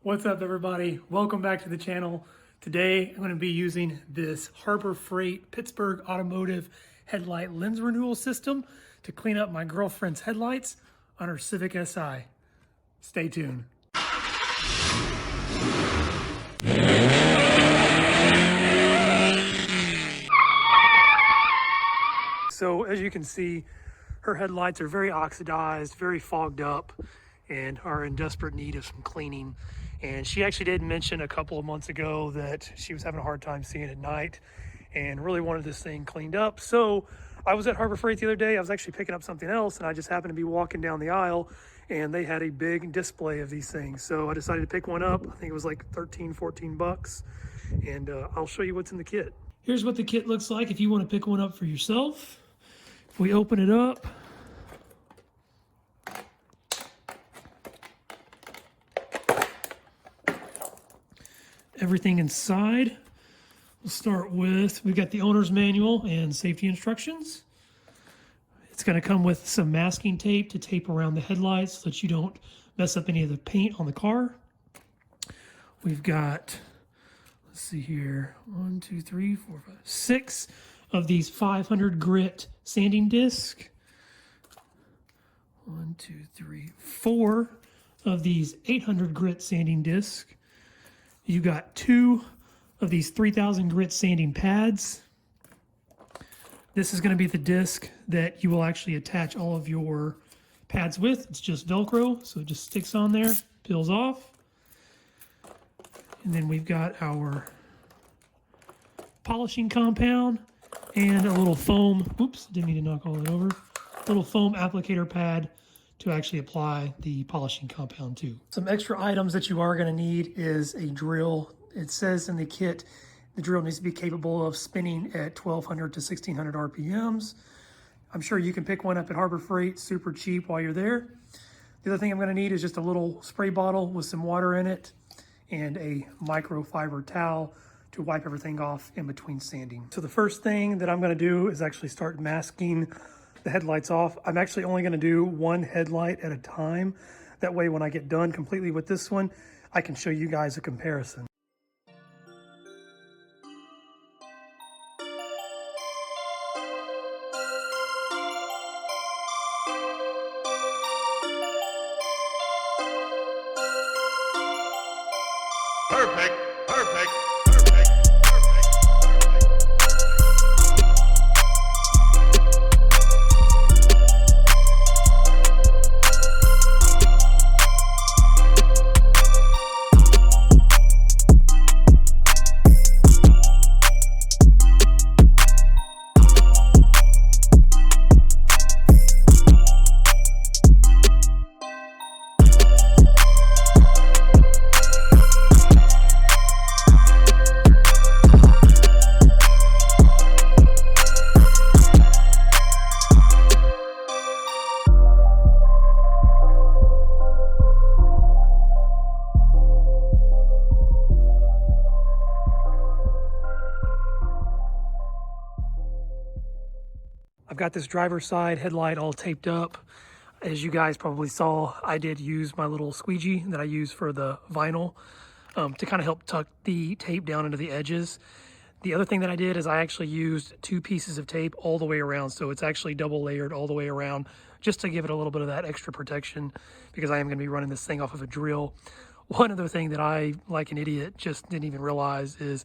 What's up, everybody? Welcome back to the channel. Today I'm going to be using this Harbor Freight Pittsburgh Automotive Headlight Lens Renewal System to clean up my girlfriend's headlights on her Civic Si. Stay tuned. So as you can see, her headlights are very oxidized, very fogged up, and are in desperate need of some cleaning. And she actually did mention a couple of months ago that she was having a hard time seeing at night and really wanted this thing cleaned up. So I was at Harbor Freight the other day. I was actually picking up something else, and I just happened to be walking down the aisle, and they had a big display of these things. So I decided to pick one up. I think it was like 13, 14 bucks. And I'll show you what's in the kit. Here's what the kit looks like if you want to pick one up for yourself. If we open it up, everything inside. We'll start with, we've got the owner's manual and safety instructions. It's going to come with some masking tape to tape around the headlights so that you don't mess up any of the paint on the car. We've got, let's see here, 1, 2, 3, 4, 5, 6 of these 500 grit sanding discs. 1, 2, 3, 4 of these 800 grit sanding discs. You got 2 of these 3000 grit sanding pads. This is going to be the disc that you will actually attach all of your pads with. It's just Velcro, so it just sticks on there, peels off. And then we've got our polishing compound and a little foam, oops, didn't mean to knock all that over, little foam applicator pad to actually apply the polishing compound to. Some extra items that you are going to need is a drill. It says in the kit the drill needs to be capable of spinning at 1200 to 1600 RPMs. I'm sure you can pick one up at Harbor Freight, super cheap while you're there. The other thing I'm going to need is just a little spray bottle with some water in it and a microfiber towel to wipe everything off in between sanding. So the first thing that I'm going to do is actually start masking the headlights off. I'm actually only going to do one headlight at a time. That way when I get done completely with this one, I can show you guys a comparison. Perfect, perfect. I've got this driver's side headlight all taped up. As you guys probably saw, I did use my little squeegee that I use for the vinyl to kind of help tuck the tape down into the edges. The other thing that I did is I actually used 2 pieces of tape all the way around. So it's actually double layered all the way around just to give it a little bit of that extra protection because I am going to be running this thing off of a drill. One other thing that I, like an idiot, just didn't even realize is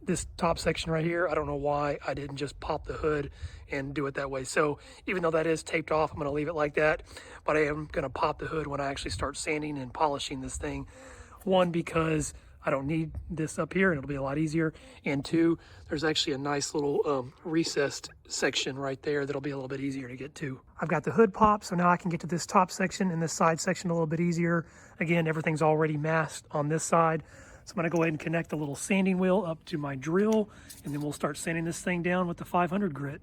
this top section right here. I don't know why I didn't just pop the hood and do it that way. So even though that is taped off, I'm going to leave it like that, but I am going to pop the hood when I actually start sanding and polishing this thing. 1, because I don't need this up here and it'll be a lot easier. And 2, there's actually a nice little recessed section right there that'll be a little bit easier to get to. I've got the hood popped, so now I can get to this top section and this side section a little bit easier. Again, everything's already masked on this side. So I'm going to go ahead and connect the little sanding wheel up to my drill, and then we'll start sanding this thing down with the 500 grit.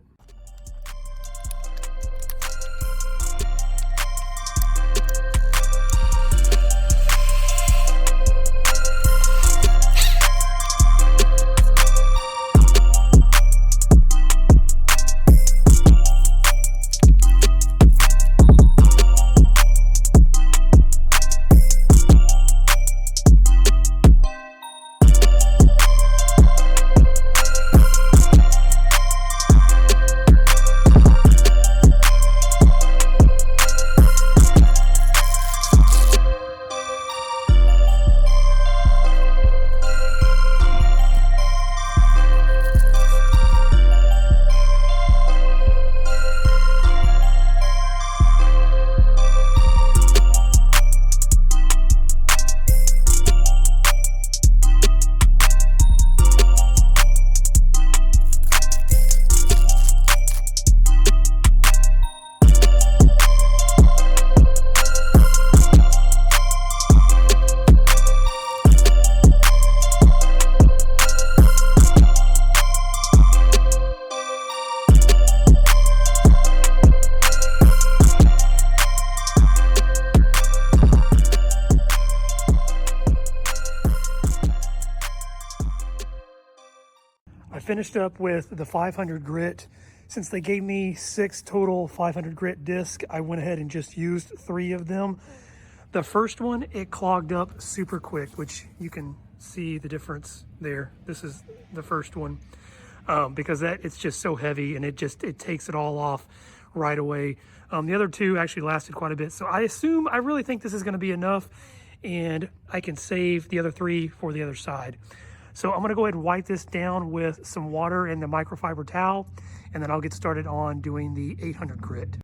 finished up with the 500 grit. Since they gave me 6 total 500 grit discs, I went ahead and just used 3 of them. The first one, it clogged up super quick, which you can see the difference there. This is the first one, because it's just so heavy and it takes it all off right away. The other 2 actually lasted quite a bit. So I really think this is gonna be enough, and I can save the other 3 for the other side. So I'm gonna go ahead and wipe this down with some water and the microfiber towel, and then I'll get started on doing the 800 grit.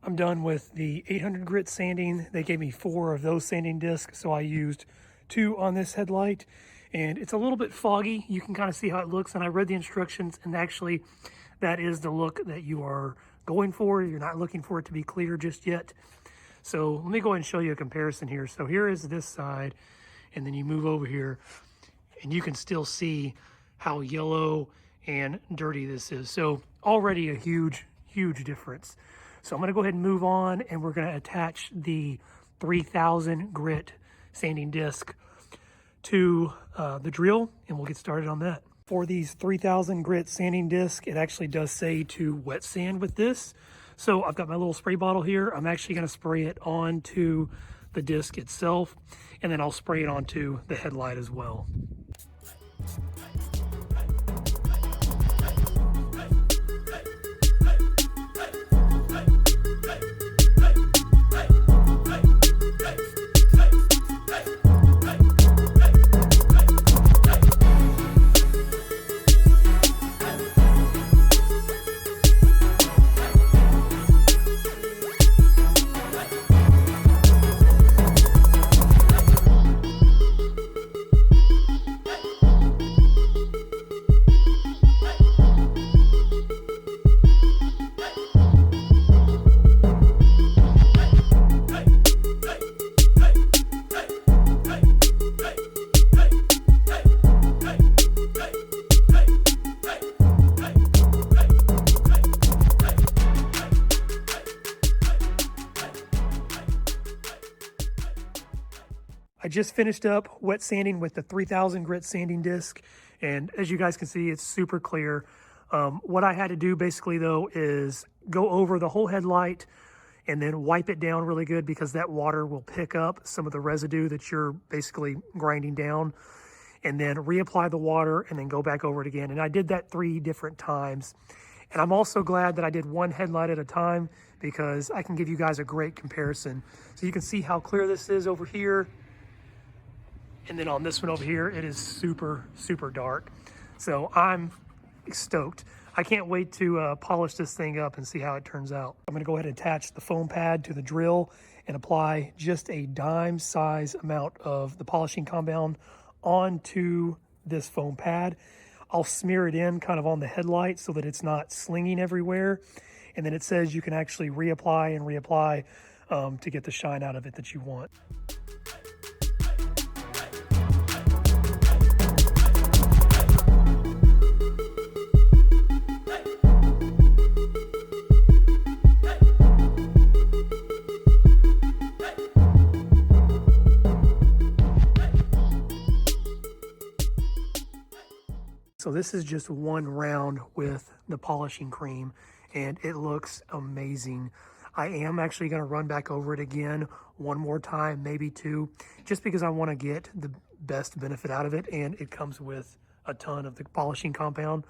I'm done with the 800 grit sanding. They gave me 4 of those sanding discs, so I used 2 on this headlight, and it's a little bit foggy. You can kind of see how it looks, and I read the instructions, and actually that is the look that you are going for. You're not looking for it to be clear just yet. So let me go ahead and show you a comparison here. So here is this side, and then you move over here, and you can still see how yellow and dirty this is. So already a huge difference. So I'm gonna go ahead and move on, and we're gonna attach the 3000 grit sanding disc to the drill, and we'll get started on that. For these 3000 grit sanding disc, it actually does say to wet sand with this. So I've got my little spray bottle here. I'm actually gonna spray it onto the disc itself, and then I'll spray it onto the headlight as well. I just finished up wet sanding with the 3000 grit sanding disc, and as you guys can see, it's super clear. What I had to do basically though is go over the whole headlight and then wipe it down really good, because that water will pick up some of the residue that you're basically grinding down, and then reapply the water and then go back over it again. And I did that 3 different times. And I'm also glad that I did one headlight at a time, because I can give you guys a great comparison. So you can see how clear this is over here. And then on this one over here, it is super dark. So I'm stoked. I can't wait to polish this thing up and see how it turns out. I'm gonna go ahead and attach the foam pad to the drill and apply just a dime size amount of the polishing compound onto this foam pad. I'll smear it in kind of on the headlight so that it's not slinging everywhere. And then it says you can actually reapply and reapply to get the shine out of it that you want. So this is just one round with the polishing cream, and it looks amazing. I am actually going to run back over it again one more time, maybe 2, just because I want to get the best benefit out of it, and it comes with a ton of the polishing compound.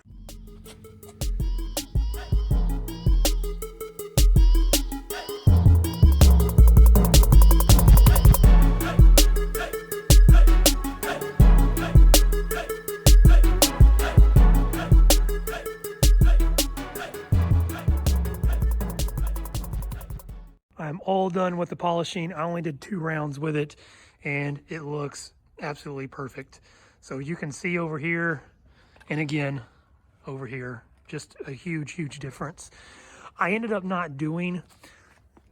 all done with the polishing. I only did 2 rounds with it, and it looks absolutely perfect. So you can see over here, and again, over here, just a huge, huge difference. I ended up not doing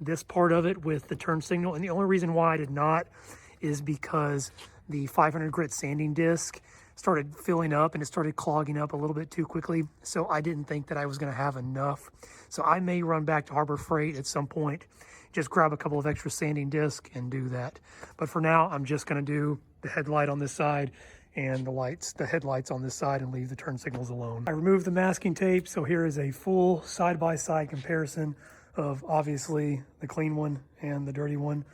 this part of it with the turn signal, and the only reason why I did not is because the 500 grit sanding disc started filling up and it started clogging up a little bit too quickly. So I didn't think that I was going to have enough. So I may run back to Harbor Freight at some point, just grab a couple of extra sanding discs and do that. But for now, I'm just going to do the headlight on this side and the headlights on this side, and leave the turn signals alone. I removed the masking tape, so here is a full side-by-side comparison of obviously the clean one and the dirty one.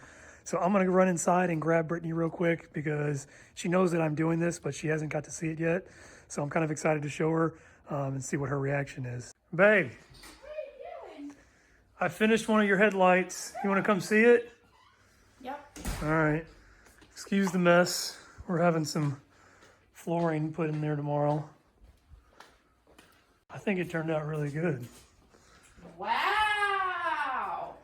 So I'm gonna run inside and grab Brittany real quick because she knows that I'm doing this, but she hasn't got to see it yet. So I'm kind of excited to show her and see what her reaction is. Babe, What are you doing? I finished one of your headlights. You wanna come see it? Yep. All right, excuse the mess. We're having some flooring put in there tomorrow. I think it turned out really good. Wow.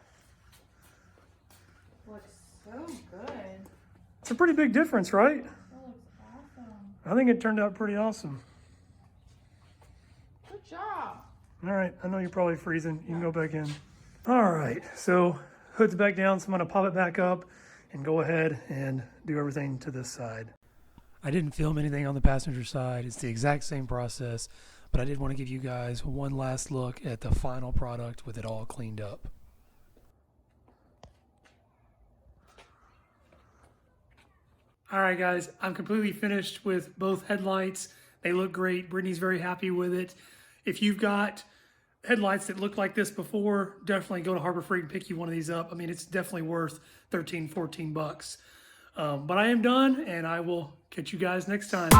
Looks so good. It's a pretty big difference, right? That looks awesome. I think it turned out pretty awesome. Good job. All right, I know you're probably freezing. You can go back in. All right, so hood's back down, so I'm gonna pop it back up and go ahead and do everything to this side. I didn't film anything on the passenger side. It's the exact same process, but I did want to give you guys one last look at the final product with it all cleaned up. All right, guys, I'm completely finished with both headlights. They look great. Brittany's very happy with it. If you've got headlights that look like this before, definitely go to Harbor Freight and pick you one of these up. I mean, it's definitely worth 13, 14 bucks. But I am done, and I will catch you guys next time.